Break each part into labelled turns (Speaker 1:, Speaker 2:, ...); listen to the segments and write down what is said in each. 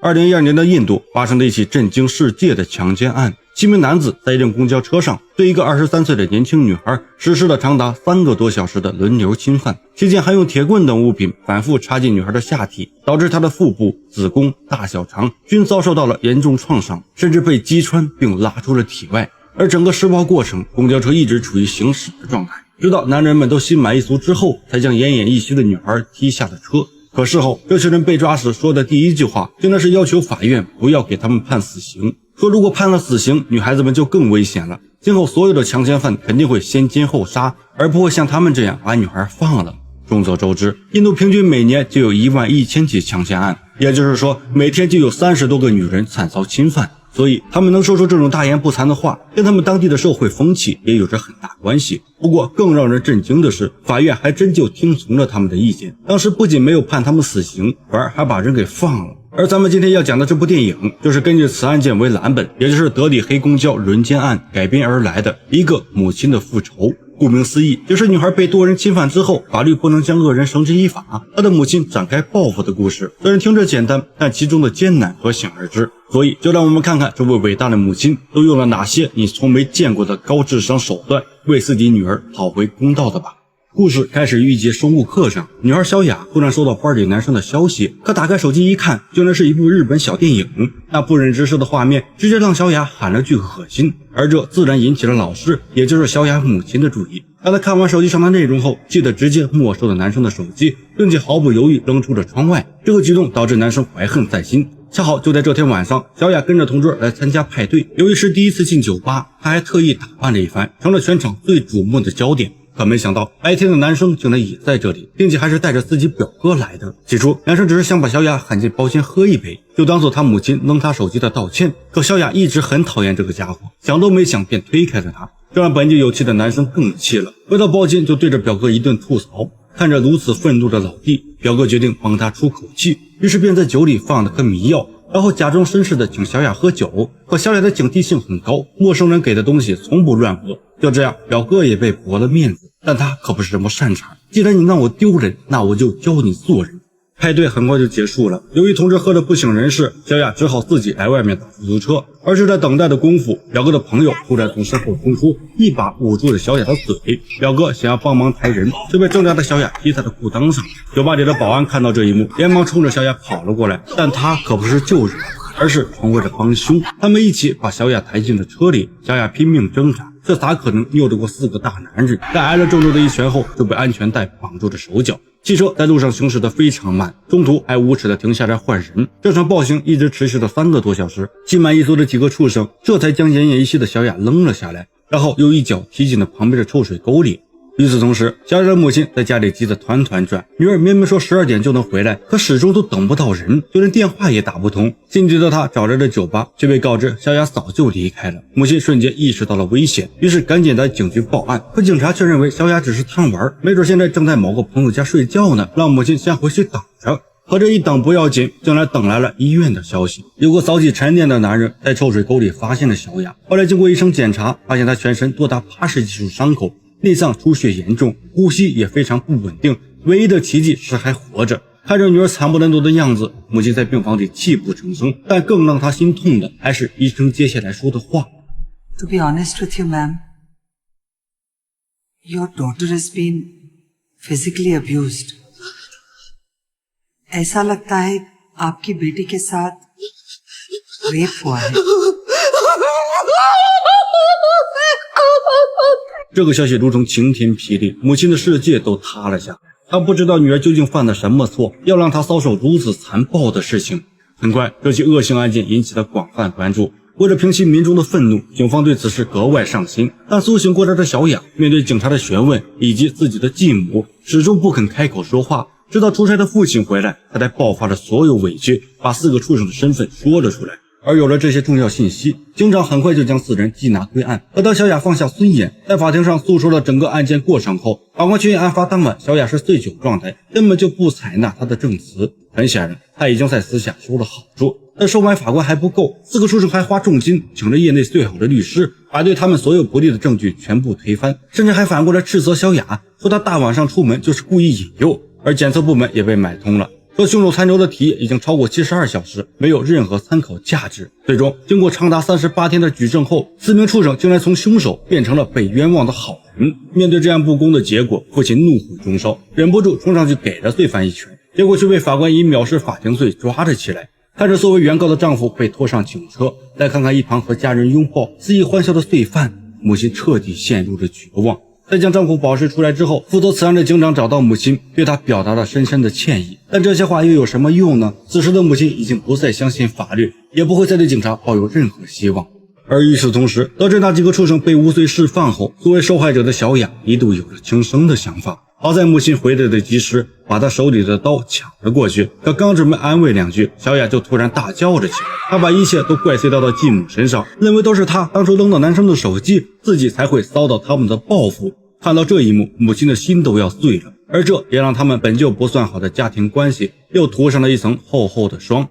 Speaker 1: 2012年的印度发生了一起震惊世界的强奸案，7名男子在一辆公交车上对一个23岁的年轻女孩实施了长达3个多小时的轮流侵犯，期间还用铁棍等物品反复插进女孩的下体，导致她的腹部、子宫、大小肠均遭受到了严重创伤，甚至被击穿并拉出了体外。而整个施暴过程，公交车一直处于行驶的状态，直到男人们都心满意足之后，才将奄奄一息的女孩踢下了车。可事后，这些人被抓时说的第一句话竟然是要求法院不要给他们判死刑，说如果判了死刑，女孩子们就更危险了，今后所有的强奸犯肯定会先奸后杀，而不会像他们这样把女孩放了。众所周知，印度平均每年就有11000起强奸案，也就是说每天就有30多个女人惨遭侵犯，所以他们能说出这种大言不惭的话，跟他们当地的社会风气也有着很大关系。不过更让人震惊的是，法院还真就听从了他们的意见，当时不仅没有判他们死刑，反而还把人给放了。而咱们今天要讲的这部电影，就是根据此案件为蓝本，也就是德里黑公交轮奸案改编而来的一个母亲的复仇。顾名思义，就是女孩被多人侵犯之后，法律不能将恶人绳之以法，她的母亲展开报复的故事。虽然听着简单，但其中的艰难可想而知。所以就让我们看看这位伟大的母亲都用了哪些你从没见过的高智商手段，为自己女儿讨回公道的吧。故事开始于一节生物课上，女孩小雅突然收到班里男生的消息，可打开手机一看，居然是一部日本小电影。那不忍直视的画面直接让小雅喊了句恶心，而这自然引起了老师，也就是小雅母亲的注意。当她看完手机上的内容后，气得直接没收了男生的手机，并且毫不犹豫扔出了窗外。这个举动导致男生怀恨在心。恰好就在这天晚上，小雅跟着同桌来参加派对，由于是第一次进酒吧，她还特意打扮了一番，成了全场最瞩目的焦点。可没想到白天的男生竟然也在这里，并且还是带着自己表哥来的。起初男生只是想把小雅喊进包间喝一杯，就当做他母亲扔他手机的道歉，可小雅一直很讨厌这个家伙，想都没想便推开了他，这让本就有气的男生更气了，回到包间就对着表哥一顿吐槽。看着如此愤怒的老弟，表哥决定帮他出口气，于是便在酒里放了颗迷药，然后假装绅士的请小雅喝酒。可小雅的警惕性很高，陌生人给的东西从不乱喝，就这样表哥也被驳了面子，但他可不是什么善茬，既然你让我丢人，那我就教你做人。派对很快就结束了，由于同志喝得不省人事，小雅只好自己来外面打出租车。而是在等待的功夫，表哥的朋友突然从身后冲出，一把捂住了小雅的嘴。表哥想要帮忙抬人，却被挣扎的小雅踢他的裤裆上。酒吧里的保安看到这一幕，连忙冲着小雅跑了过来，但他可不是救人，而是成为了帮凶。他们一起把小雅抬进了车里，小雅拼命挣扎，这咋可能拗得过4个大男人？在挨了重重的一拳后，就被安全带绑住了手脚。汽车在路上行驶得非常慢，中途还无耻地停下来换人。这场暴行一直持续了3个多小时，心满意足的几个畜生这才将奄奄一息的小雅扔了下来，然后又一脚踢进了旁边的臭水沟里。与此同时，小雅的母亲在家里急得团团转，女儿明明说12点就能回来，可始终都等不到人，就连电话也打不通。心急的她找来了酒吧，却被告知小雅早就离开了。母亲瞬间意识到了危险，于是赶紧来警局报案，可警察却认为小雅只是贪玩，没准现在正在某个朋友家睡觉呢，让母亲先回去等着。可这一等不要紧，竟然等来了医院的消息。有个早起晨练的男人在臭水沟里发现了小雅，后来经过医生检查，发现她全身多达80几处伤口，内脏出血严重，呼吸也非常不稳定，唯一的奇迹是还活着。看着女儿惨不忍睹的样子，母亲在病房里泣不成声，但更让她心痛的还是医生接下来说的话。
Speaker 2: To be honest with you, ma'am, your daughter has been physically abused. ऐसा लगता है आपकी बेटी के साथ रेप हुआ है。
Speaker 1: 这个消息如同晴天霹雳，母亲的世界都塌了下来。她不知道女儿究竟犯了什么错，要让她遭受如此残暴的事情。很快，这起恶性案件引起了广泛关注。为了平息民众的愤怒，警方对此事格外上心。但苏醒过来的小雅面对警察的询问以及自己的继母，始终不肯开口说话。直到出差的父亲回来，他才爆发了所有委屈，把4个畜生的身份说了出来。而有了这些重要信息，警长很快就将4人缉拿归案。而当小雅放下尊严，在法庭上诉说了整个案件过程后，法官确认案发当晚小雅是醉酒状态，根本就不采纳她的证词。很显然，她已经在私下收了好处。但收买法官还不够，4个畜生还花重金请了业内最好的律师，把对他们所有不利的证据全部推翻，甚至还反过来斥责小雅，说她大晚上出门就是故意引诱。而检测部门也被买通了，说凶手残留的体液已经超过72小时，没有任何参考价值。最终经过长达38天的举证后，4名畜生竟然从凶手变成了被冤枉的好人。面对这样不公的结果，父亲怒火中烧，忍不住冲上去给了罪犯一拳，结果却被法官以藐视法庭罪抓了起来。看着作为原告的丈夫被拖上警车，再看看一旁和家人拥抱肆意欢笑的罪犯，母亲彻底陷入了绝望。在将账户保释出来之后，负责此案的警长找到母亲，对她表达了深深的歉意。但这些话又有什么用呢？此时的母亲已经不再相信法律，也不会再对警察抱有任何希望。而与此同时，得知那几个畜生被无罪释放后，作为受害者的小雅一度有了轻生的想法。好在母亲回来的及时，把她手里的刀抢了过去。可刚准备安慰2句，小雅就突然大叫了起来。她把一切都怪罪到了继母身上，认为都是她当初扔到男生的手机，自己才会遭到他们的报复。看到这一幕，母亲的心都要碎了，而这也让他们本就不算好的家庭关系又涂上了一层厚厚的霜。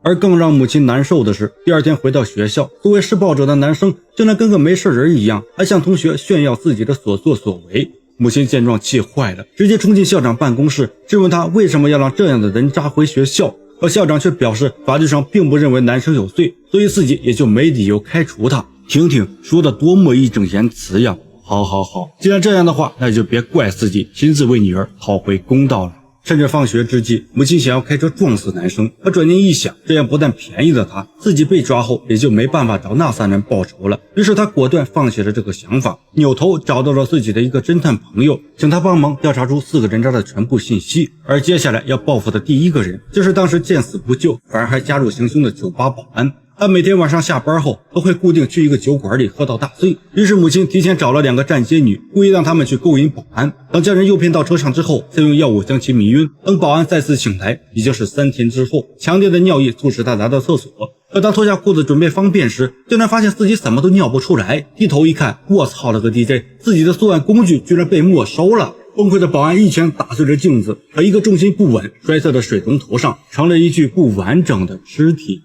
Speaker 1: 而更让母亲难受的是，第2天回到学校，作为施暴者的男生竟然跟个没事人一样，还向同学炫耀自己的所作所为。母亲见状气坏了，直接冲进校长办公室，质问他为什么要让这样的人渣回学校。而校长却表示法律上并不认为男生有罪，所以自己也就没理由开除他。听听说的多么义正言辞呀！好，既然这样的话，那就别怪自己亲自为女儿讨回公道了。趁着放学之际，母亲想要开车撞死男生，可转念一想，这样不但便宜了他，自己被抓后也就没办法找那3人报仇了。于是他果断放弃了这个想法，扭头找到了自己的一个侦探朋友，请他帮忙调查出4个人渣的全部信息。而接下来要报复的第一个人，就是当时见死不救反而还加入行凶的酒吧保安。他每天晚上下班后都会固定去一个酒馆里喝到大醉，于是母亲提前找了2个站街女，故意让他们去勾引保安。等将人诱骗到车上之后，再用药物将其迷晕。等保安再次醒来，已经是3天之后。强烈的尿意促使他来到厕所，可当脱下裤子准备方便时，竟然发现自己怎么都尿不出来。低头一看，我操了个 DJ， 自己的作案工具居然被没收了。崩溃的保安一拳打碎了镜子，他一个重心不稳摔在了水龙头上，成了一具不完整的尸体。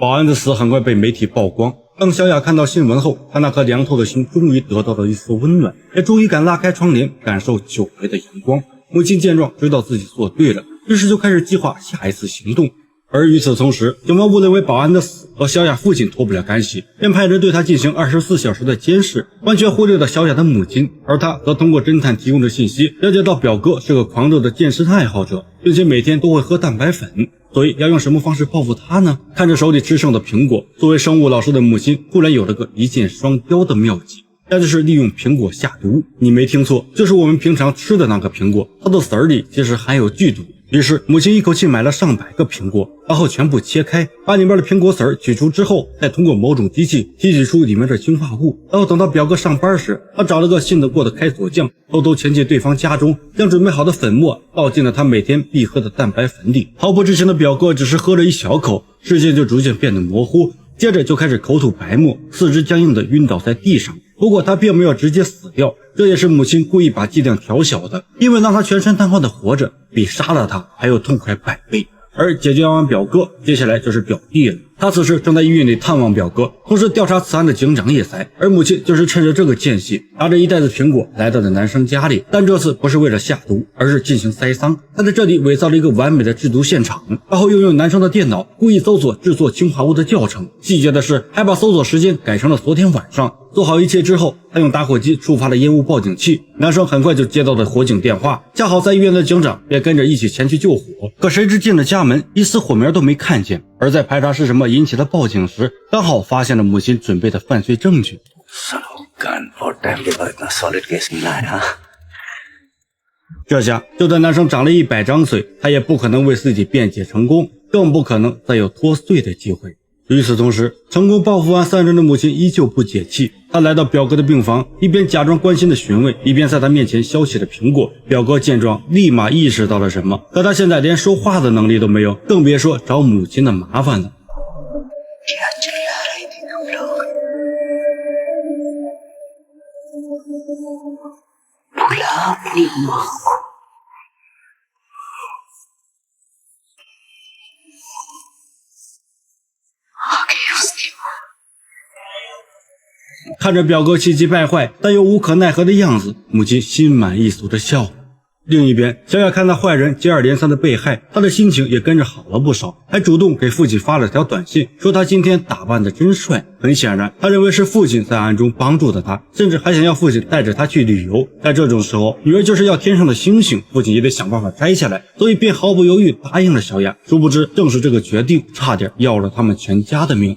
Speaker 1: 保安的死很快被媒体曝光。当小雅看到新闻后，她那颗凉透的心终于得到了一丝温暖，也终于敢拉开窗帘感受久违的阳光。母亲见状知道自己做对了，于是就开始计划下一次行动。而与此同时，警方误认为保安的死和小雅父亲脱不了干系，便派人对他进行24小时的监视，完全忽略了小雅的母亲。而他则通过侦探提供的信息了解到表哥是个狂热的健身爱好者，并且每天都会喝蛋白粉，所以要用什么方式报复他呢？看着手里吃剩的苹果，作为生物老师的母亲忽然有了个一箭双雕的妙计，那就是利用苹果下毒。你没听错，就是我们平常吃的那个苹果，它的籽儿里其实含有剧毒。于是母亲一口气买了上百个苹果，然后全部切开，把里面的苹果籽儿取出之后，再通过某种机器提取出里面的氰化物。然后等到表哥上班时，他找了个信得过的开锁匠，偷偷潜进对方家中，将准备好的粉末倒进了他每天必喝的蛋白粉里。毫不知情的表哥只是喝了一小口，视线就逐渐变得模糊，接着就开始口吐白沫，四肢僵硬的晕倒在地上。不过他并没有直接死掉，这也是母亲故意把剂量调小的，因为让他全身瘫痪的活着比杀了他还要痛快100倍。而解决完表哥，接下来就是表弟了。他此时正在医院里探望表哥，同时调查此案的警长也在。而母亲就是趁着这个间隙，拿着一袋子苹果来到了男生家里，但这次不是为了下毒，而是进行栽赃。他在这里伪造了一个完美的制毒现场，然后又用男生的电脑故意搜索制作氰化物的教程。细节的是，还把搜索时间改成了昨天晚上。做好一切之后，他用打火机触发了烟雾报警器，男生很快就接到了火警电话。恰好在医院的警长也跟着一起前去救火，可谁知进了家门，一丝火苗都没看见。而在排查是什么引起了报警时，刚好发现了母亲准备的犯罪证据。这下就算男生长了100张嘴，他也不可能为自己辩解成功，更不可能再有脱罪的机会。与此同时，成功报复完3人的母亲依旧不解气，她来到表哥的病房，一边假装关心的询问，一边在他面前削起了苹果。表哥见状立马意识到了什么，可他现在连说话的能力都没有，更别说找母亲的麻烦了。看着表哥气急败坏但又无可奈何的样子，母亲心满意足的笑了。另一边，小雅看到坏人接二连三的被害，她的心情也跟着好了不少，还主动给父亲发了条短信，说他今天打扮得真帅。很显然，她认为是父亲在暗中帮助的她，甚至还想要父亲带着她去旅游。在这种时候，女儿就是要天上的星星，父亲也得想办法摘下来，所以便毫不犹豫答应了小雅。殊不知，正是这个决定，差点要了他们全家的命。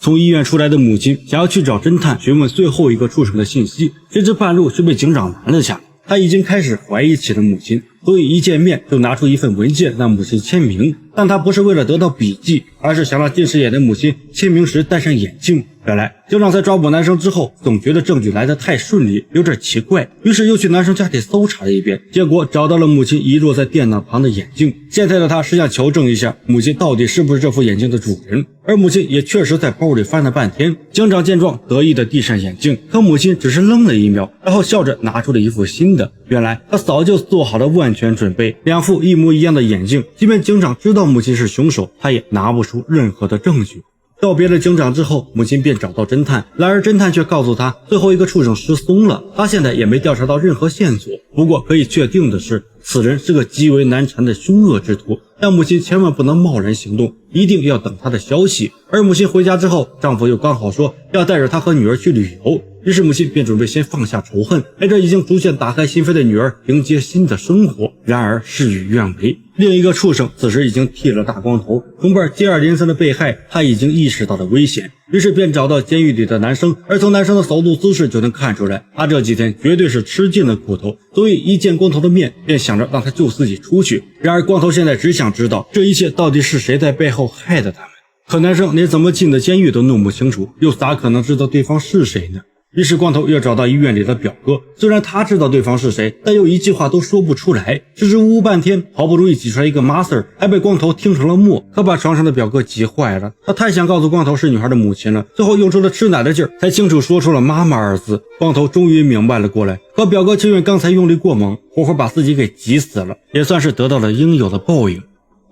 Speaker 1: 从医院出来的母亲想要去找侦探询问最后一个畜生的信息，谁知半路却被警长拦了下来。他已经开始怀疑起了母亲，所以一见面就拿出一份文件让母亲签名。但他不是为了得到笔记，而是想让近视眼的母亲签名时戴上眼镜。原来警长在抓捕男生之后，总觉得证据来得太顺利，有点奇怪，于是又去男生家里搜查了一遍，结果找到了母亲遗落在电脑旁的眼镜。现在的他是想求证一下母亲到底是不是这副眼镜的主人，而母亲也确实在包里翻了半天。警长见状得意地递上眼镜，可母亲只是愣了一秒，然后笑着拿出了一副新的。原来他早就做好了万全准备，两副一模一样的眼镜，即便警长知道母亲是凶手，他也拿不出任何的证据。告别了警长之后，母亲便找到侦探，然而侦探却告诉他最后一个畜生失踪了，他现在也没调查到任何线索。不过可以确定的是，此人是个极为难缠的凶恶之徒，但母亲千万不能贸然行动，一定要等他的消息。而母亲回家之后，丈夫又刚好说要带着她和女儿去旅游，于是母亲便准备先放下仇恨，陪着已经逐渐打开心扉的女儿迎接新的生活。然而事与愿违，另一个畜生此时已经剃了大光头，同伴接二连三的被害，他已经意识到了危险，于是便找到监狱里的男生，而从男生的走路姿势就能看出来，他这几天绝对是吃尽了苦头，所以一见光头的面便想着让他救自己出去。然而光头现在只想知道这一切到底是谁在背后害的他们，可男生连怎么进的监狱都弄不清楚，又咋可能知道对方是谁呢？于是光头又找到医院里的表哥，虽然他知道对方是谁，但又一句话都说不出来，支支吾吾半天，好不容易挤出来一个 master， 还被光头听成了默，可把床上的表哥急坏了。他太想告诉光头是女孩的母亲了，最后用出了吃奶的劲儿，才清楚说出了妈妈二字。光头终于明白了过来，可表哥却因为刚才用力过猛，活活把自己给急死了，也算是得到了应有的报应。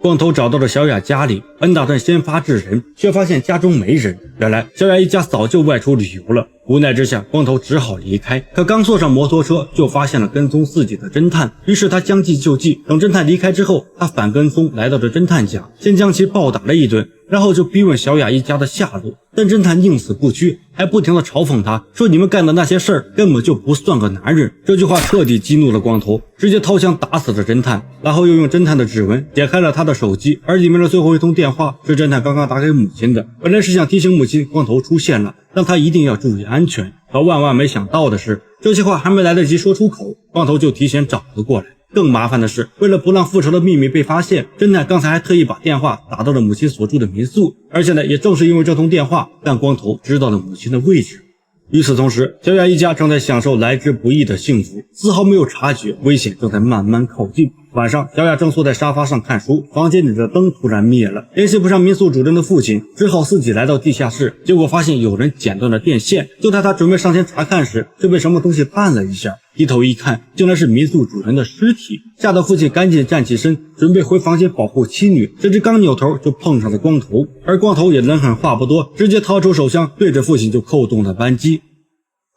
Speaker 1: 光头找到了小雅家里，本打算先发制人，却发现家中没人。原来小雅一家早就外出旅游了，无奈之下，光头只好离开。可刚坐上摩托车，就发现了跟踪自己的侦探，于是他将计就计，等侦探离开之后，他反跟踪来到了侦探家，先将其暴打了一顿，然后就逼问小雅一家的下落。但侦探宁死不屈，还不停地嘲讽他，说你们干的那些事儿根本就不算个男人。这句话彻底激怒了光头，直接掏枪打死了侦探，然后又用侦探的指纹解开了他的手机，而里面的最后一通电话是侦探刚刚打给母亲的，本来是想提醒母亲光头出现了，让他一定要注意安全。可万万没想到的是，这些话还没来得及说出口，光头就提前找了过来。更麻烦的是，为了不让复仇的秘密被发现，侦探刚才还特意把电话打到了母亲所住的民宿，而现在也正是因为这通电话，让光头知道了母亲的位置。与此同时，小雅一家正在享受来之不易的幸福，丝毫没有察觉危险正在慢慢靠近。晚上，小雅正坐在沙发上看书，房间里的灯突然灭了，联系不上民宿主人的父亲，只好自己来到地下室，结果发现有人剪断了电线。就在他准备上前查看时，却被什么东西绊了一下，低头一看，竟然是民宿主人的尸体。吓得父亲赶紧站起身，准备回房间保护妻女，谁知刚扭头就碰上了光头，而光头也人狠话不多，直接掏出手枪对着父亲就扣动了扳机。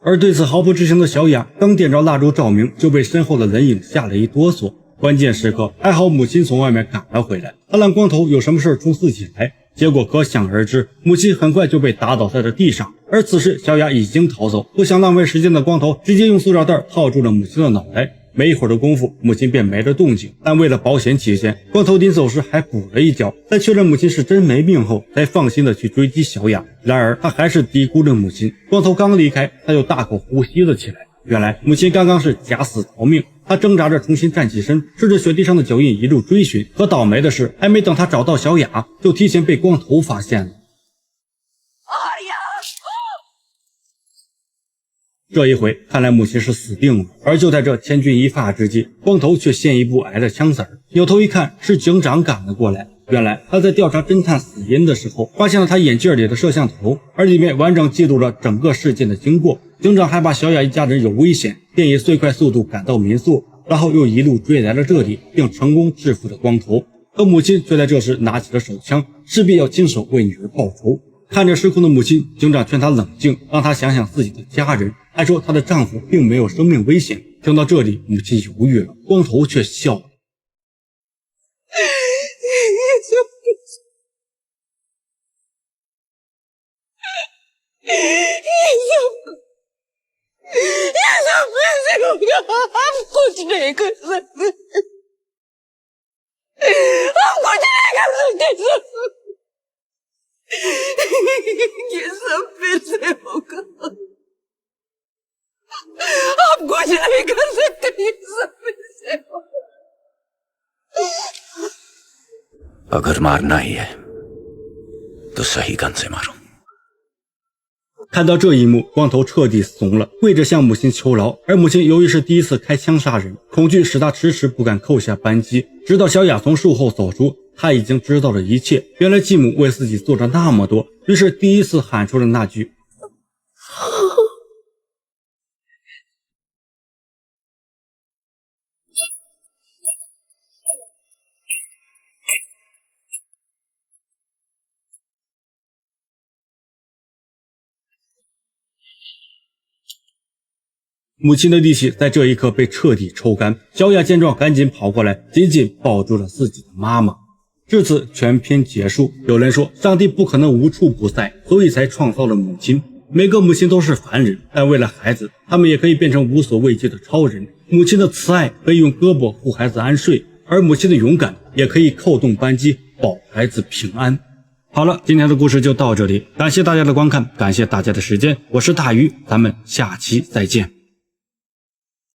Speaker 1: 而对此毫不知情的小雅刚点着蜡烛照明，就被身后的人影吓了一哆嗦。关键时刻还好母亲从外面赶了回来，她让光头有什么事冲自己来，结果可想而知，母亲很快就被打倒在了地上。而此时小雅已经逃走，不想浪费时间的光头直接用塑料袋套住了母亲的脑袋，没一会儿的功夫，母亲便没了动静。但为了保险起见，光头临走时还补了一脚，在确认母亲是真没命后，才放心的去追击小雅。然而他还是低估了母亲，光头刚离开，他就大口呼吸了起来。原来母亲刚刚是假死逃命，他挣扎着重新站起身，顺着雪地上的脚印一路追寻。可倒霉的是，还没等他找到小雅，就提前被光头发现了。这一回看来母亲是死定了。而就在这千钧一发之际，光头却先一步挨了枪子儿，扭头一看是警长赶了过来。原来他在调查侦探死因的时候，发现了他眼镜里的摄像头，而里面完整记录了整个事件的经过。警长还把小雅一家人有危险，便以最快速度赶到民宿，然后又一路追来了这里，并成功制服了光头。可母亲却在这时拿起了手枪，势必要亲手为女儿报仇。看着失控的母亲，警长劝她冷静，让她想想自己的家人，还说她的丈夫并没有生命危险，听到这里，母亲犹豫了，光头却笑了。
Speaker 3: कुछ नहीं कर सकते हम कुछ नहीं कर सकते ये सब फिर से होगा आप कुछ नहीं कर सकते ये सब फिर से होगा
Speaker 4: अगर मारना ही है तो सही गन से मारो。
Speaker 1: 看到这一幕，光头彻底怂了，跪着向母亲求饶。而母亲由于是第一次开枪杀人，恐惧使她迟迟不敢扣下扳机。直到小雅从树后走出，她已经知道了一切。原来继母为自己做了那么多，于是第一次喊出了那句母亲的力气在这一刻被彻底抽干，小雅见状赶紧跑过来，紧紧抱住了自己的妈妈。至此，全篇结束。有人说，上帝不可能无处不在，所以才创造了母亲。每个母亲都是凡人，但为了孩子，他们也可以变成无所畏惧的超人。母亲的慈爱可以用胳膊护孩子安睡，而母亲的勇敢也可以扣动扳机保孩子平安。好了，今天的故事就到这里，感谢大家的观看，感谢大家的时间，我是大鱼，咱们下期再见。